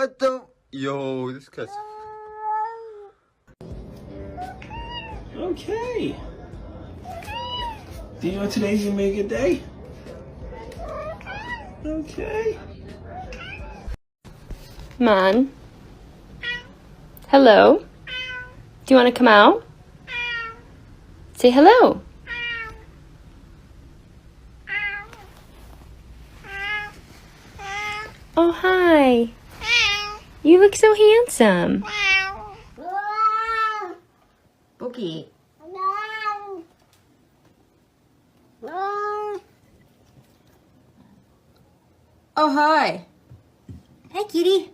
What the? Yo, this cat's... Okay. Do you know today's gonna be a good day? Okay. Man. Hello. Do you want to come out? Say hello. Oh, hi. You look so handsome. Bookie. Oh, hi. Hey, kitty.